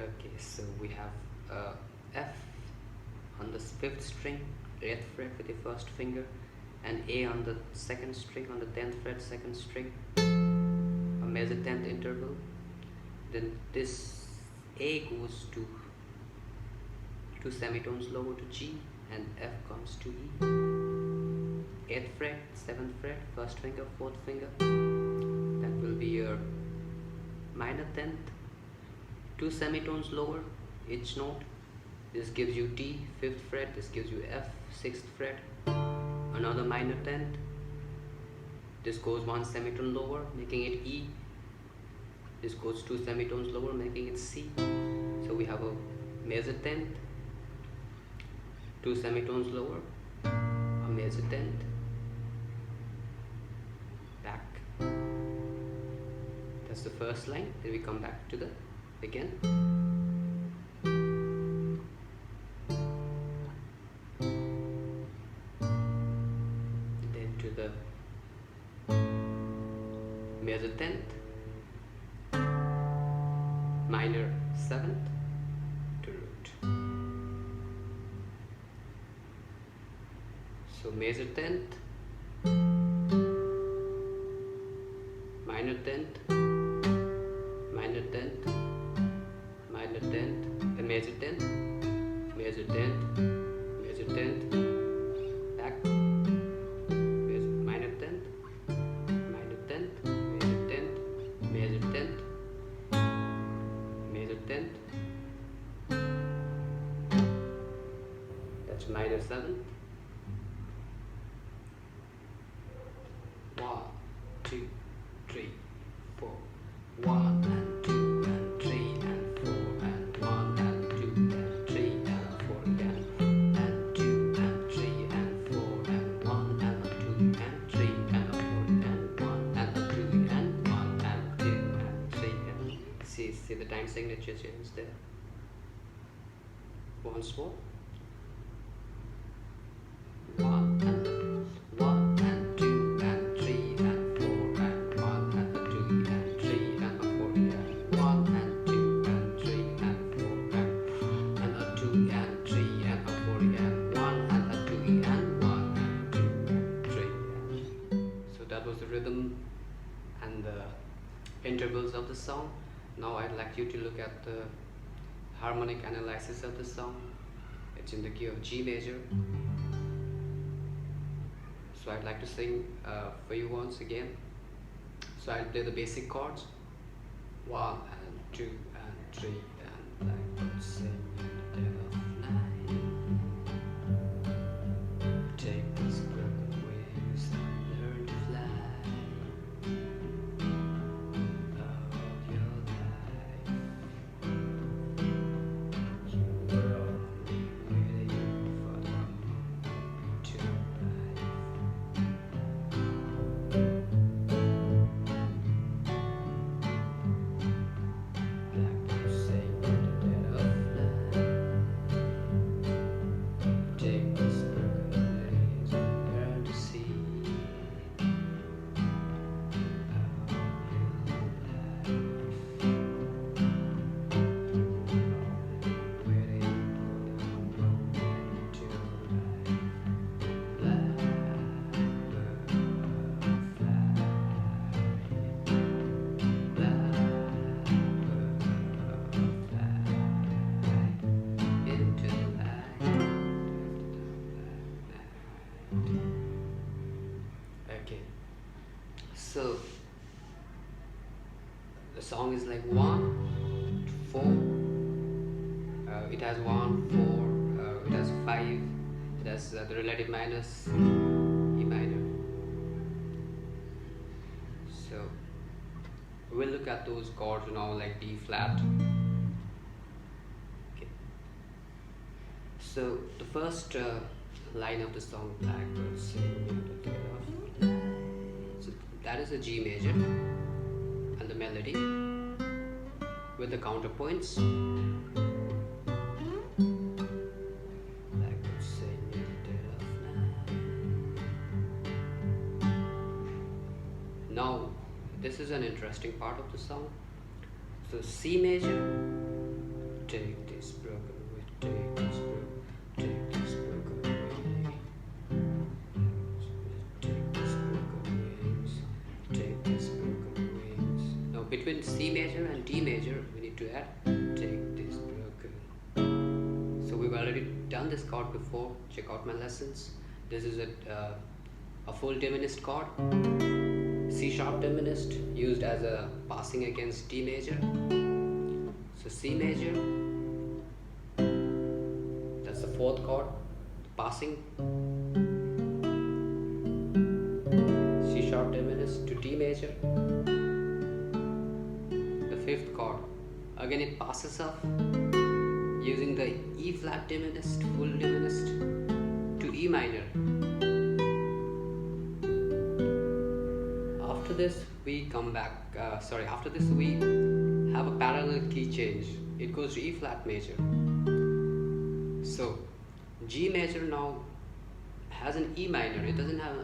Okay, so we have F on the 5th string, 8th fret with the first finger, and A on the 2nd string on the 10th fret, 2nd string, a major 10th interval. Then this A goes to 2 semitones lower to G, and F comes to E. 8th fret, 7th fret, first finger, 4th finger, that will be your minor 10th, 2 semitones lower each note. This gives you D, 5th fret, this gives you F, 6th fret, another minor 10th, this goes 1 semitone lower making it E, this goes 2 semitones lower making it C. So we have a major 10th, 2 semitones lower, a major 10th, back. That's the first line. Then we come back to the again. Then to the major 10th, minor 7th to root. So major 10th, minor 10th, minor 10th, minor 10th, and major 10th, major 10th, major 10th, back, minor 10th, minor 10th, major 10th, major 10th, major 10th, that's minor 7th. 1, 2, 3, 4. 1 and 2 and 3 and 4 and 1 and 2 and 3 and 4 again, and 2 and 3 and 4 and 1 and 2 and 3 and 4 and 1 and 2 and 1 and 2 and 3 and see the time signature change there. Once more. 1 and 1 and 2 and 3 and 4 and 1 and 2 and 3 and 4 and 1 and 2 and 3 and 4 and 2 and 3 and 4 and 1 and 2 and 1 and 2 and 3. So that was the rhythm and the intervals of the song. Now I'd like you to look at the harmonic analysis of the song. It's in the key of G major. So I'd like to sing for you once again. So I'll play the basic chords. 1 and 2 and 3 and blackbird sing in the dead of night. Take these broken wings and learn to fly. Of your life, you were only waiting for the moment to arrive. Blackbird sing in the dead of night. Take these broken wings and learn to see of your life. Waiting for the moment to arrive. Blackbird fly. Blackbird fly into the light. Okay, so the song is like 1 to 4. It has 1, 4, it has 5, it has the relative minus E minor. So we'll look at those chords now, like D flat. Okay. So the first line of the song, Blackbird sing in the dead of night. So that is a G major, and the melody with the counterpoints. Blackbird sing in the dead of night. Now this is an interesting part of the song. So C major, Take this broken away, take this broken, take this broken away. Take this broken wings, take this broken wings. Now between C major and D major, we need to add take this broken. So we've already done this chord before. Check out my lessons. This is a full diminished chord, C sharp diminished, used as a passing against D major. So C major, that's the fourth chord, passing C sharp diminished to D major. The fifth chord, again it passes off using the E flat diminished, full diminished to E minor. After this we come back, after this we have a parallel key change. It goes to E flat major. So G major now has an E minor. It doesn't have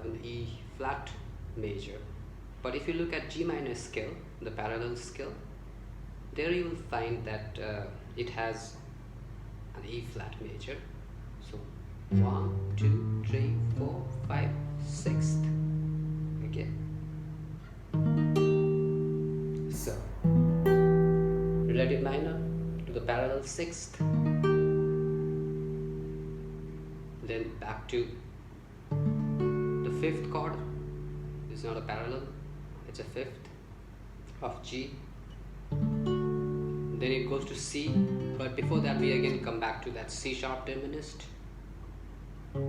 an E flat major. But if you look at G minor scale, the parallel scale, there you will find that it has an E flat major. So 1, 2, 3, 4, 5, 6th. Okay. So relative minor to the parallel 6th. Then back to the 5th chord. This is not a parallel, it's a 5th of G. Then it goes to C, but before that we again come back to that C sharp diminished. Or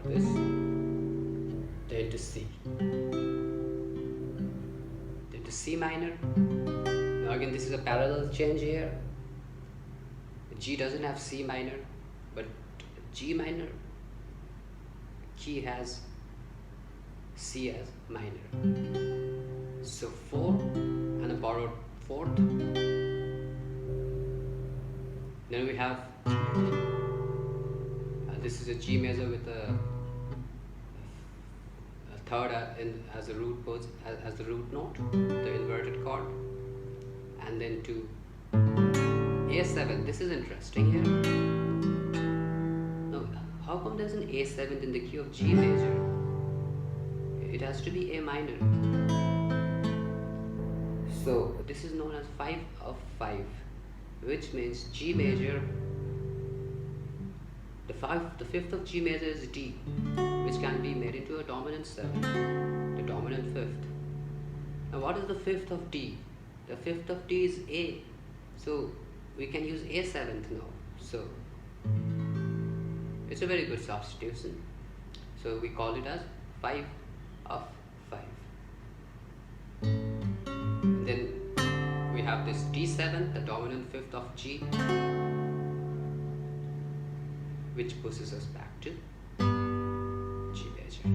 this. Then to C. Then to C minor. Now again this is a parallel change here. G doesn't have C minor, but G minor key has C as minor. So 4 and a borrowed 4th. Then we have this is a G major with a third as a root as the root note, the inverted chord, and then to A7. This is interesting here. Now, how come there's an A7 in the key of G major? It has to be A minor. So this is known as 5 of 5, which means G major. The 5th of G major is D, which can be made into a dominant 7, the dominant 5th. Now what is the 5th of D? The 5th of D is A, so we can use A7th now. So it's a very good substitution. So we call it as 5 of 5. And then we have this D7, the dominant 5th of G, which pushes us back to G major.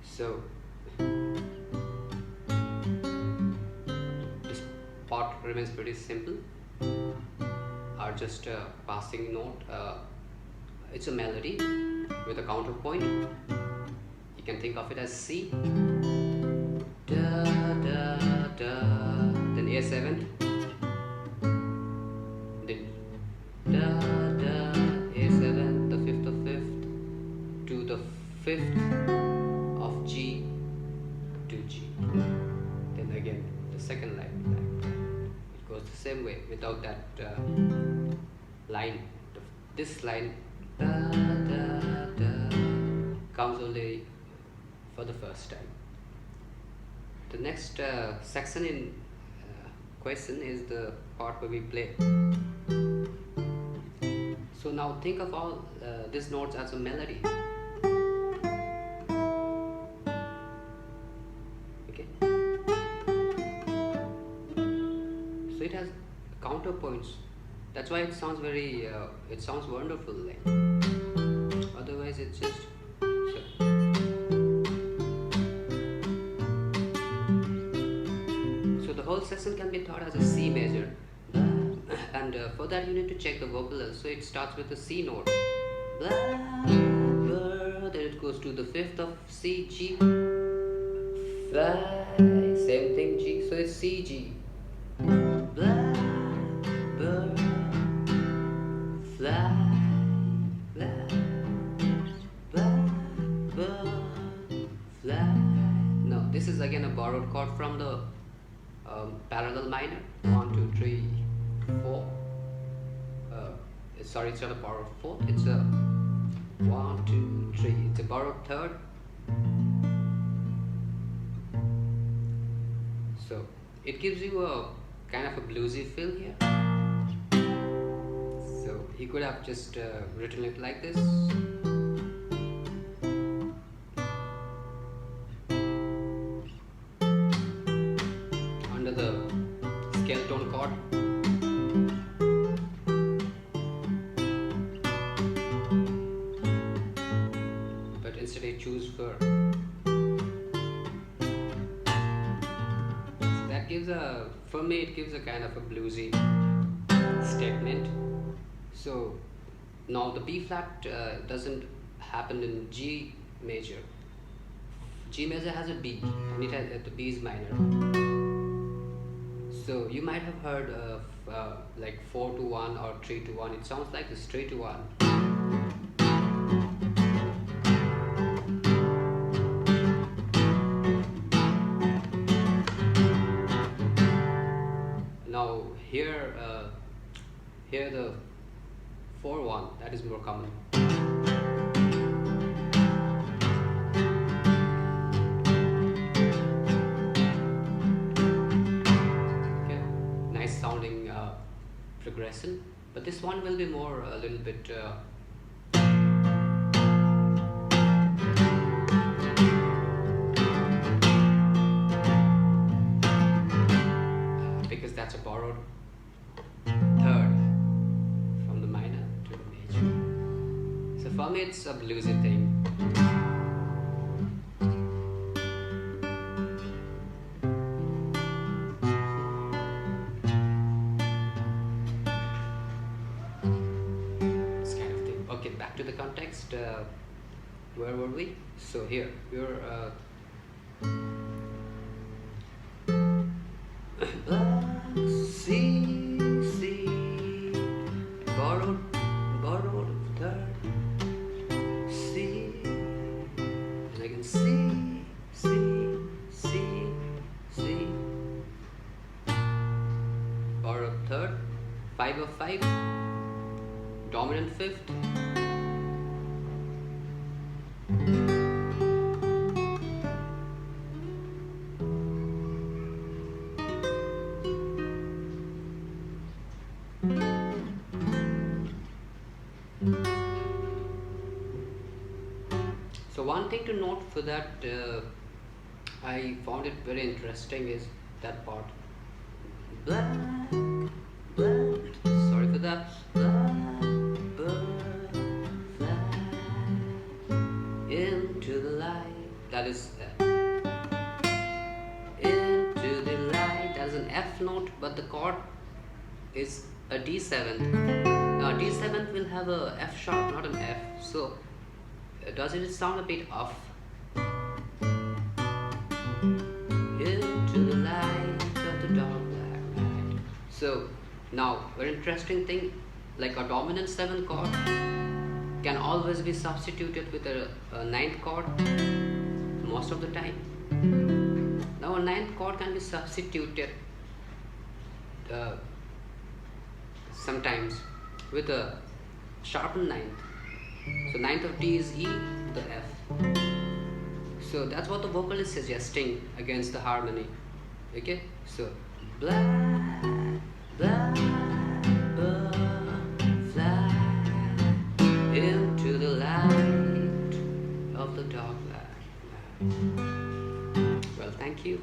So this part remains pretty simple. Are just a passing note. It's a melody with a counterpoint. You can think of it as C. Da da da. Then A7. Then da da A7, the 5th of 5th to the 5th of G to G. Then again the second line. It goes the same way without that line. This line da da da comes only for the first time. The next section in question is the part where we play. So now think of all these notes as a melody. Okay. So it has counterpoints. That's why it sounds very. It sounds wonderful. Like. Otherwise, it's just. So the whole section can be thought as a C major, and for that you need to check the vocals. So it starts with a C note, blackbird, then it goes to the fifth of C, G, fly, same thing, G, so it's C, G. Blackbird, fly, blackbird, fly. No, this is again a borrowed chord from the parallel minor. 1, 2, 3, 4. Sorry, it's not a borrowed fourth. It's a 1, 2, 3. It's a borrowed third. So it gives you a kind of a bluesy feel here. So he could have just written it like this. Under the scale tone chord. But instead I choose for. For me it gives a kind of a bluesy statement. So now the B flat doesn't happen in G major. G major has a B and it has the B is minor. So you might have heard of like 4 to 1 or 3 to 1. It sounds like this 3 to 1. Now here the 4-1, that is more common. Okay, nice sounding progression, but this one will be more a little bit because that's a borrowed third from the minor to the major. So for me it's a bluesy thing. This kind of thing. Okay, back to the context. Where were we? So here we were C, borrowed third, C, and again C, borrowed third, 5 of 5, dominant fifth, so one thing to note for that, I found it very interesting is that part. Blackbird, sorry for that. Blackbird, fly into the light. That is into the light. That is an F note, but the chord is a D7. Now D7 will have a F sharp, not an F. So doesn't it sound a bit off? Into the light of the dark black night. So now very interesting thing, like a dominant 7 chord can always be substituted with a 9th chord most of the time. Now a 9th chord can be substituted sometimes with a sharpened 9th. So 9th of D is E, the F. So that's what the vocal is suggesting against the harmony. Okay, so blackbird fly into the light of the dark night. Well, thank you.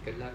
Good luck.